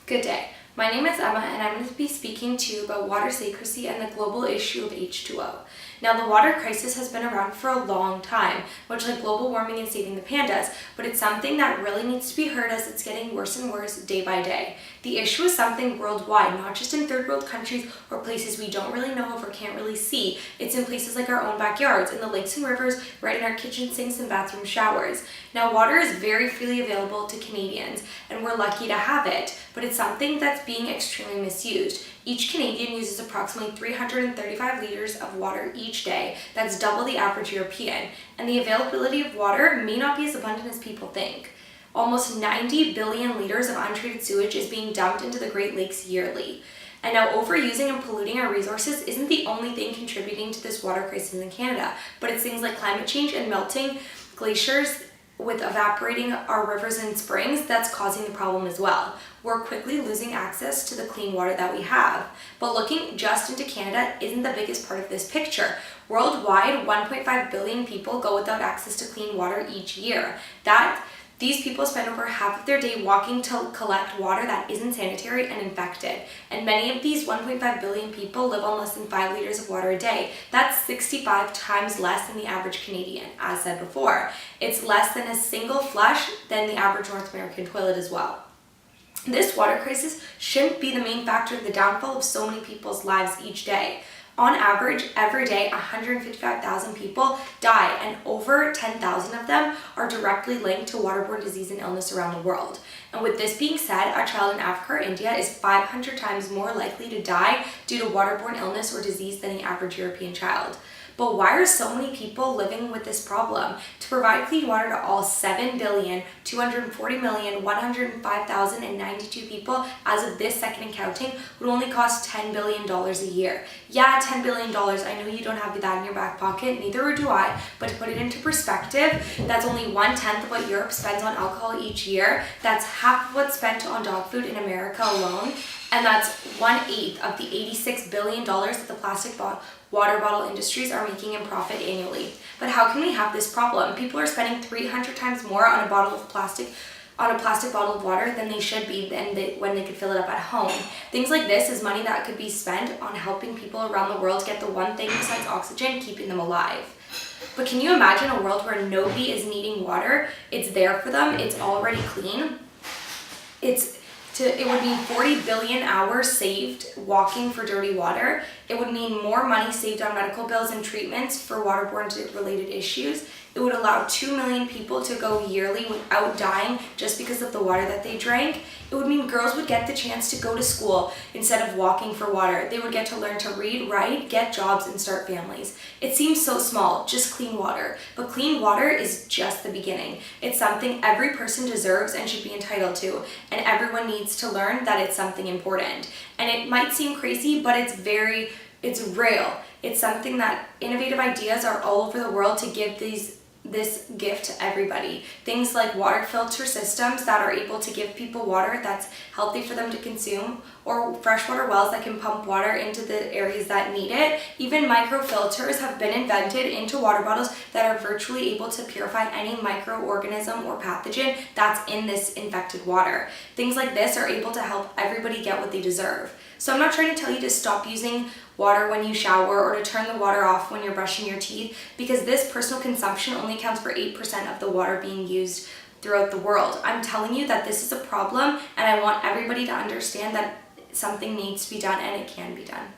Good day. My name is Emma and I'm going to be speaking to you about water scarcity and the global issue of H2O. Now, the water crisis has been around for a long time, much like global warming and saving the pandas, but it's something that really needs to be heard as it's getting worse and worse day by day. The issue is something worldwide, not just in third world countries or places we don't really know of or can't really see. It's in places like our own backyards, in the lakes and rivers, right in our kitchen sinks and bathroom showers. Now, water is very freely available to Canadians, and we're lucky to have it, but it's something that's being extremely misused. Each Canadian uses approximately 335 liters of water each day. That's double the average European. And the availability of water may not be as abundant as people think. Almost 90 billion liters of untreated sewage is being dumped into the Great Lakes yearly. And now overusing and polluting our resources isn't the only thing contributing to this water crisis in Canada, but it's things like climate change and melting glaciers with evaporating our rivers and springs that's causing the problem as well. We're quickly losing access to the clean water that we have. But looking just into Canada isn't the biggest part of this picture. Worldwide, 1.5 billion people go without access to clean water each year. These people spend over half of their day walking to collect water that isn't sanitary and infected. And many of these 1.5 billion people live on less than 5 liters of water a day. That's 65 times less than the average Canadian, as said before. It's less than a single flush than the average North American toilet as well. This water crisis shouldn't be the main factor of the downfall of so many people's lives each day. On average, every day, 155,000 people die, and over 10,000 of them are directly linked to waterborne disease and illness around the world. And with this being said, a child in Africa or India is 500 times more likely to die due to waterborne illness or disease than the average European child. But why are so many people living with this problem? To provide clean water to all 7,240,105,092 people as of this second and counting would only cost $10 billion a year. Yeah, $10 billion. I know you don't have that in your back pocket, neither do I, but to put it into perspective, that's only 1/10 of what Europe spends on alcohol each year. That's half of what's spent on dog food in America alone, and that's 1/8 of the $86 billion that the plastic water bottle industries are making in profit annually. But how can we have this problem? People are spending 300 times more on a plastic bottle of water than they should be when they could fill it up at home. Things like this is money that could be spent on helping people around the world get the one thing besides oxygen keeping them alive. But can you imagine a world where nobody is needing water? It's there for them, it's already clean. It would mean 40 billion hours saved walking for dirty water. It would mean more money saved on medical bills and treatments for waterborne related issues. It would allow 2 million people to go yearly without dying just because of the water that they drank. It would mean girls would get the chance to go to school instead of walking for water. They would get to learn to read, write, get jobs, and start families. It seems so small, just clean water. But clean water is just the beginning. It's something every person deserves and should be entitled to. And everyone needs to learn that it's something important. And it might seem crazy, but it's real. It's something that innovative ideas are all over the world to give this gift to everybody. Things like water filter systems that are able to give people water that's healthy for them to consume, or freshwater wells that can pump water into the areas that need it. Even microfilters have been invented into water bottles that are virtually able to purify any microorganism or pathogen that's in this infected water. Things like this are able to help everybody get what they deserve. So I'm not trying to tell you to stop using water when you shower or to turn the water off when you're brushing your teeth, because this personal consumption only accounts for 8% of the water being used throughout the world. I'm telling you that this is a problem, and I want everybody to understand that something needs to be done and it can be done.